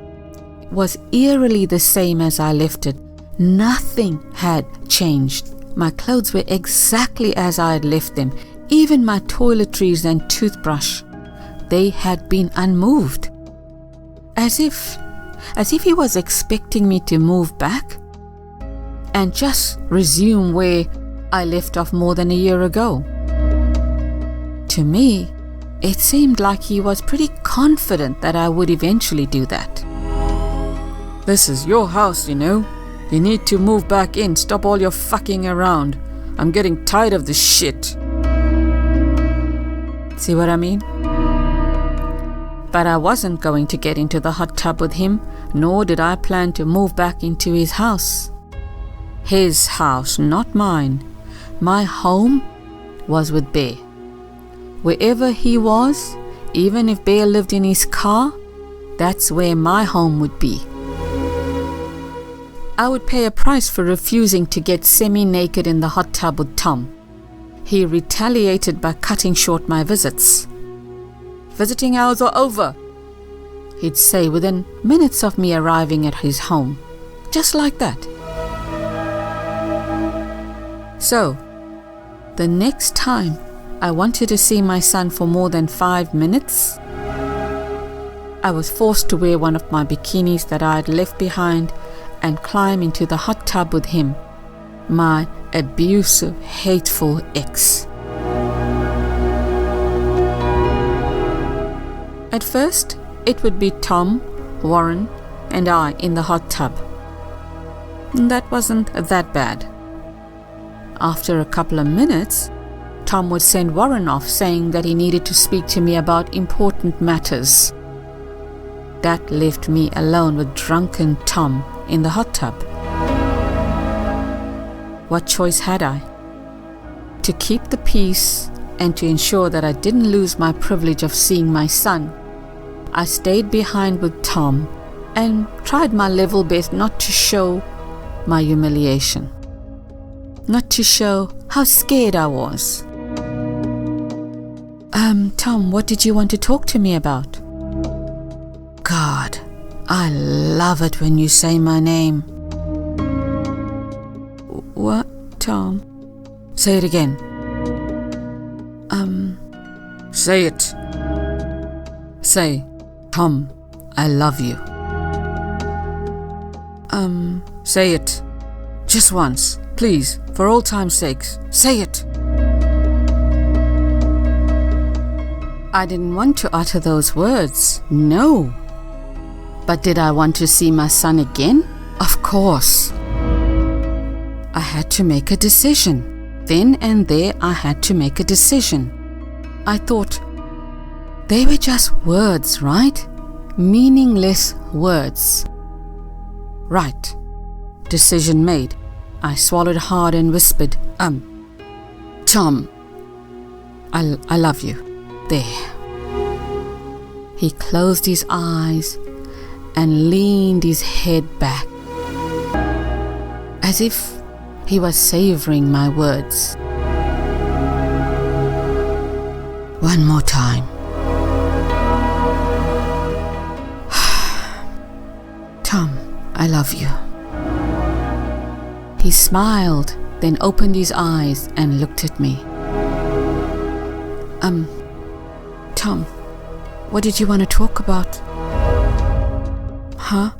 was eerily the same as I left it. Nothing had changed. My clothes were exactly as I had left them. Even my toiletries and toothbrush. They had been unmoved. As if he was expecting me to move back and just resume where I left off more than a year ago. To me, it seemed like he was pretty confident that I would eventually do that. This is your house, you know. You need to move back in. Stop all your fucking around. I'm getting tired of this shit. See what I mean? But I wasn't going to get into the hot tub with him, nor did I plan to move back into his house. His house, not mine. My home was with Bear. Wherever he was, even if Bear lived in his car, that's where my home would be. I would pay a price for refusing to get semi-naked in the hot tub with Tom. He retaliated by cutting short my visits. Visiting hours are over, he'd say within minutes of me arriving at his home. Just like that. So, the next time I wanted to see my son for more than 5 minutes, I was forced to wear one of my bikinis that I had left behind and climb into the hot tub with him, my abusive, hateful ex. At first, it would be Tom, Warren, and I in the hot tub. That wasn't that bad. After a couple of minutes, Tom would send Warren off saying that he needed to speak to me about important matters. That left me alone with drunken Tom in the hot tub. What choice had I? To keep the peace and to ensure that I didn't lose my privilege of seeing my son, I stayed behind with Tom and tried my level best not to show my humiliation, not to show how scared I was. Tom, what did you want to talk to me about? God, I love it when you say my name. What, Tom? Say it again. Say it. Say, Tom, I love you. Say it. Just once, please, for all time's sakes. Say it. I didn't want to utter those words, no. But did I want to see my son again? Of course. I had to make a decision. Then and there I had to make a decision. I thought, they were just words, right? Meaningless words. Right. Decision made. I swallowed hard and whispered, Tom, I love you. There. He closed his eyes and leaned his head back, as if he was savoring my words. One more time. Tom, I love you. He smiled, then opened his eyes and looked at me. Tom, what did you want to talk about? Huh?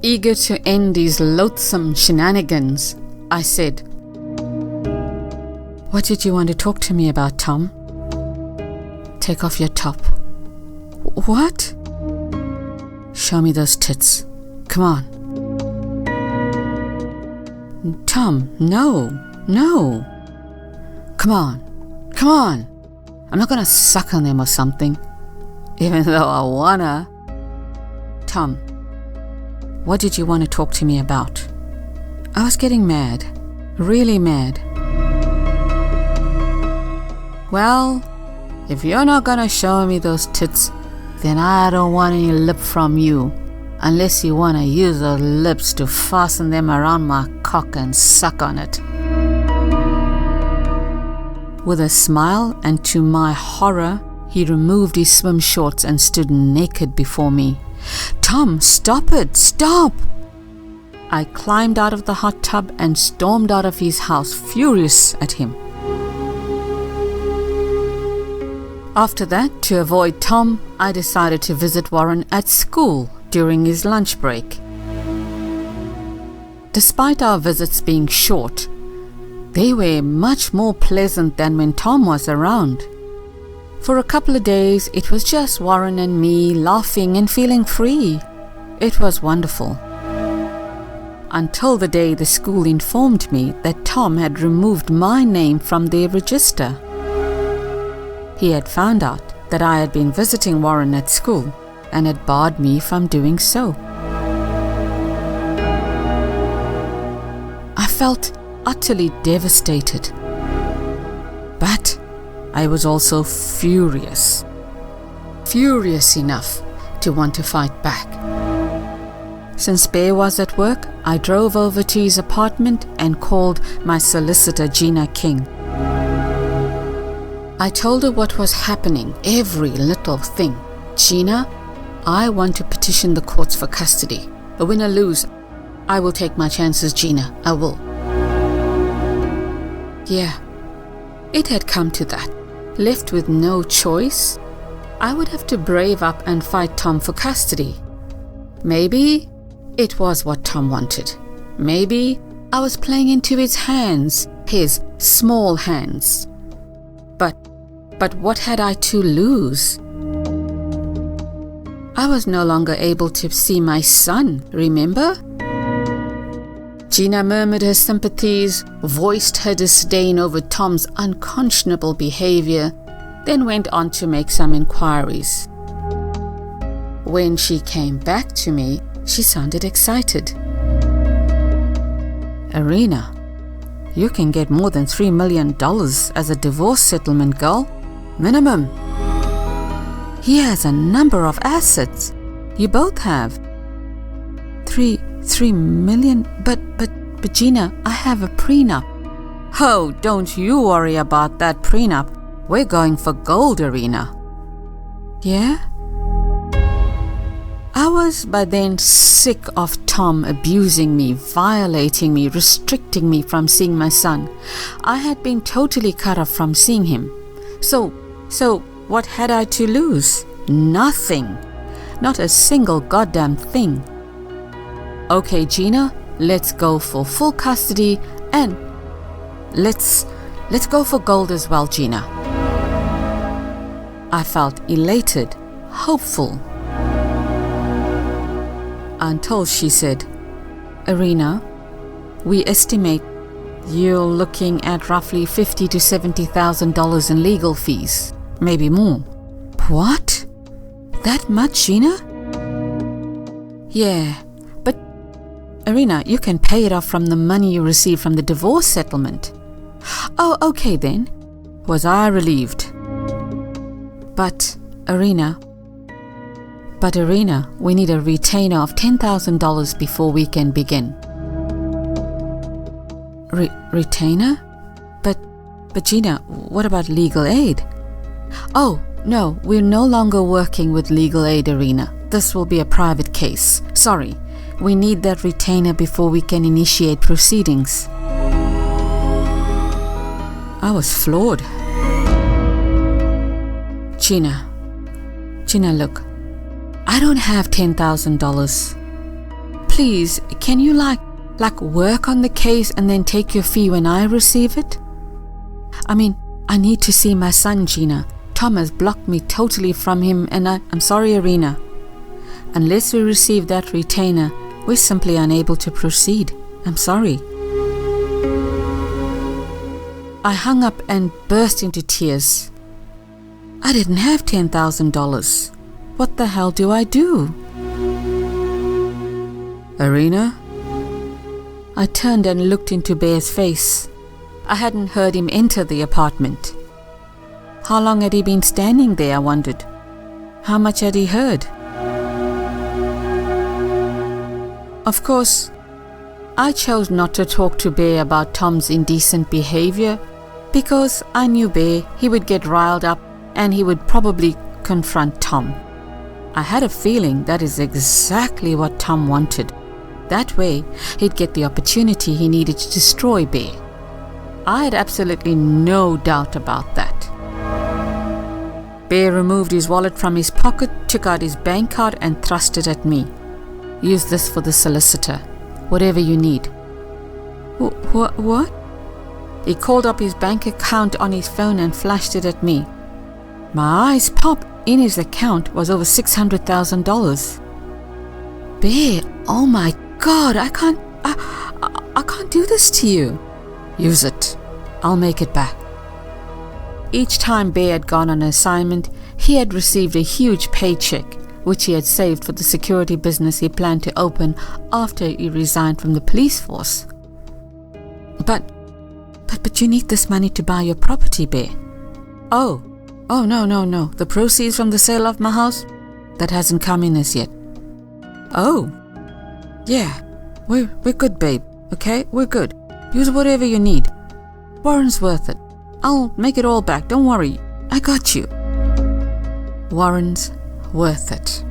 Eager to end these loathsome shenanigans, I said. What did you want to talk to me about, Tom? Take off your top. What? Show me those tits. Come on. Tom, no. Come on. I'm not gonna suck on them or something, even though I wanna. Tom, what did you want to talk to me about? I was getting mad, really mad. Well, if you're not gonna show me those tits, then I don't want any lip from you, unless you want to use those lips to fasten them around my cock and suck on it. With a smile, and to my horror, he removed his swim shorts and stood naked before me. Tom, stop it, stop! I climbed out of the hot tub and stormed out of his house, furious at him. After that, to avoid Tom, I decided to visit Warren at school during his lunch break. Despite our visits being short, they were much more pleasant than when Tom was around. For a couple of days, it was just Warren and me laughing and feeling free. It was wonderful. Until the day the school informed me that Tom had removed my name from their register. He had found out that I had been visiting Warren at school and had barred me from doing so. I felt utterly devastated. But I was also furious. Furious enough to want to fight back. Since Bear was at work, I drove over to his apartment and called my solicitor, Gina King. I told her what was happening, every little thing. Gina, I want to petition the courts for custody. Win or lose, I will take my chances, Gina. I will. Yeah, it had come to that. Left with no choice, I would have to brave up and fight Tom for custody. Maybe it was what Tom wanted. Maybe I was playing into his hands, his small hands. But what had I to lose? I was no longer able to see my son, remember? Gina murmured her sympathies, voiced her disdain over Tom's unconscionable behavior, then went on to make some inquiries. When she came back to me, she sounded excited. Arena, you can get more than $3 million as a divorce settlement, girl. Minimum. He has a number of assets. You both have. $3 million? But Gina, I have a prenup. Oh, don't you worry about that prenup. We're going for gold, Arena. Yeah? I was by then sick of Tom abusing me, violating me, restricting me from seeing my son. I had been totally cut off from seeing him. So what had I to lose? Nothing. Not a single goddamn thing. Okay, Gina, let's go for full custody and let's go for gold as well, Gina. I felt elated, hopeful. Until she said, Arena, we estimate you're looking at roughly $50,000 to $70,000 in legal fees. Maybe more. What? That much, Gina? Yeah, but Arena, you can pay it off from the money you receive from the divorce settlement. Oh, okay then. Was I relieved? But Arena, we need a retainer of $10,000 before we can begin. Retainer? But Gina, what about legal aid? Oh, no, we're no longer working with legal aid, Arena. This will be a private case. Sorry, we need that retainer before we can initiate proceedings. I was floored. Gina, look, I don't have $10,000. Please, can you like work on the case and then take your fee when I receive it? I mean, I need to see my son, Gina. Tom has blocked me totally from him and I'm sorry, Arena. Unless we receive that retainer, we're simply unable to proceed. I'm sorry. I hung up and burst into tears. I didn't have $10,000. What the hell do I do? Arena? I turned and looked into Bear's face. I hadn't heard him enter the apartment. How long had he been standing there, I wondered. How much had he heard? Of course, I chose not to talk to Bear about Tom's indecent behavior because I knew Bear, he would get riled up and he would probably confront Tom. I had a feeling that is exactly what Tom wanted. That way, he'd get the opportunity he needed to destroy Bear. I had absolutely no doubt about that. Bear removed his wallet from his pocket, took out his bank card and thrust it at me. Use this for the solicitor. Whatever you need. What? He called up his bank account on his phone and flashed it at me. My eyes popped. In his account was over $600,000. Bear, oh my God, I can't do this to you. Use it. I'll make it back. Each time Bear had gone on an assignment, he had received a huge paycheck, which he had saved for the security business he planned to open after he resigned from the police force. But you need this money to buy your property, Bear. Oh, no. The proceeds from the sale of my house? That hasn't come in as yet. Oh, yeah. We're good, babe. Okay, we're good. Use whatever you need. Warren's worth it. I'll make it all back. Don't worry. I got you. Warren's worth it.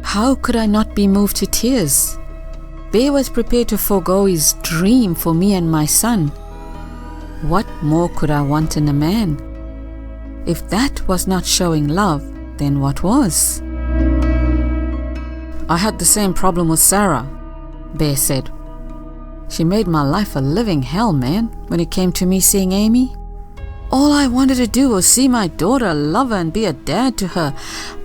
How could I not be moved to tears? Bear was prepared to forego his dream for me and my son. What more could I want in a man? If that was not showing love, then what was? I had the same problem with Sarah, Bear said. She made my life a living hell, man, when it came to me seeing Amy. All I wanted to do was see my daughter, love her and be a dad to her.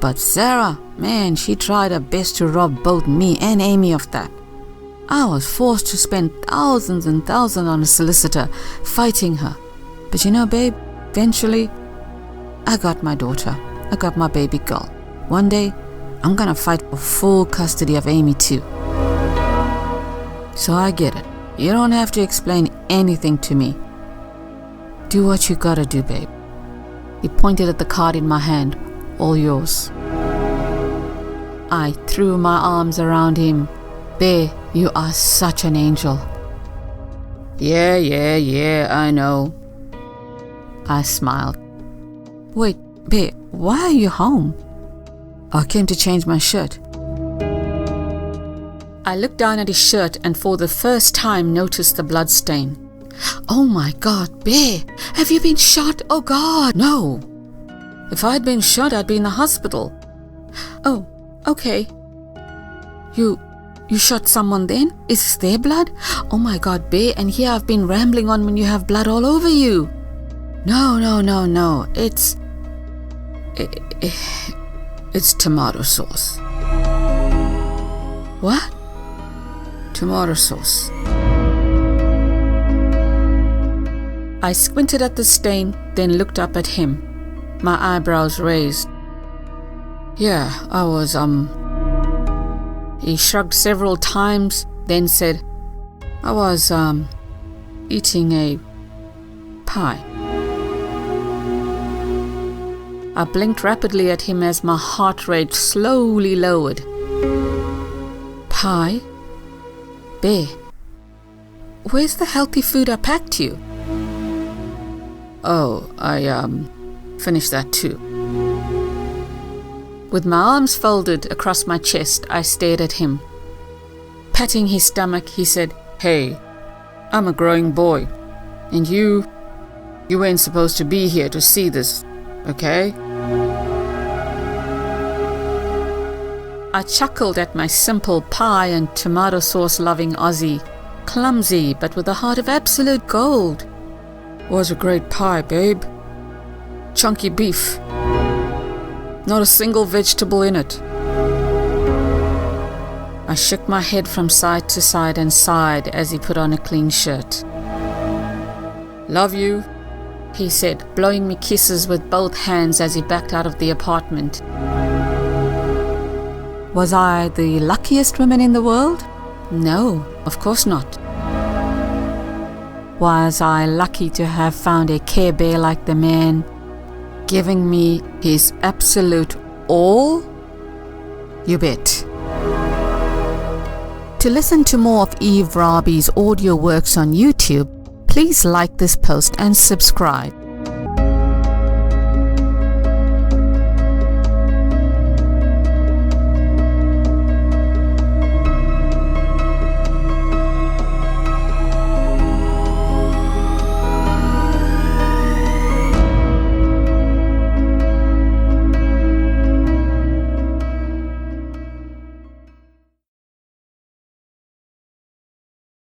But Sarah, man, she tried her best to rob both me and Amy of that. I was forced to spend thousands and thousands on a solicitor fighting her. But you know, babe, eventually, I got my daughter. I got my baby girl. One day, I'm gonna fight for full custody of Amy too. So I get it. You don't have to explain anything to me. Do what you gotta do, babe. He pointed at the card in my hand. All yours. I threw my arms around him. Bear, you are such an angel. Yeah, I know. I smiled. Wait, Bear, why are you home? I came to change my shirt. I looked down at his shirt and for the first time noticed the blood stain. Oh my God, Bear, have you been shot? Oh God, no. If I'd been shot, I'd be in the hospital. Oh, okay. You shot someone then? Is this their blood? Oh my God, Bear, and here I've been rambling on when you have blood all over you. No. It's tomato sauce. What? Tomato sauce. I squinted at the stain, then looked up at him. My eyebrows raised. Yeah, I was, He shrugged several times, then said, I was, eating a pie. I blinked rapidly at him as my heart rate slowly lowered. Pie? Bear, where's the healthy food I packed you? Oh, I, finished that too. With my arms folded across my chest, I stared at him. Patting his stomach, he said, Hey, I'm a growing boy, and you ain't supposed to be here to see this, okay? I chuckled at my simple pie and tomato sauce loving Aussie, clumsy but with a heart of absolute gold. Was a great pie, babe. Chunky beef. Not a single vegetable in it. I shook my head from side to side and sighed as he put on a clean shirt. Love you, he said, blowing me kisses with both hands as he backed out of the apartment. Was I the luckiest woman in the world? No, of course not. Was I lucky to have found a Care Bear like the man, giving me his absolute all? You bet. To listen to more of Eve Rabi's audio works on YouTube, please like this post and subscribe.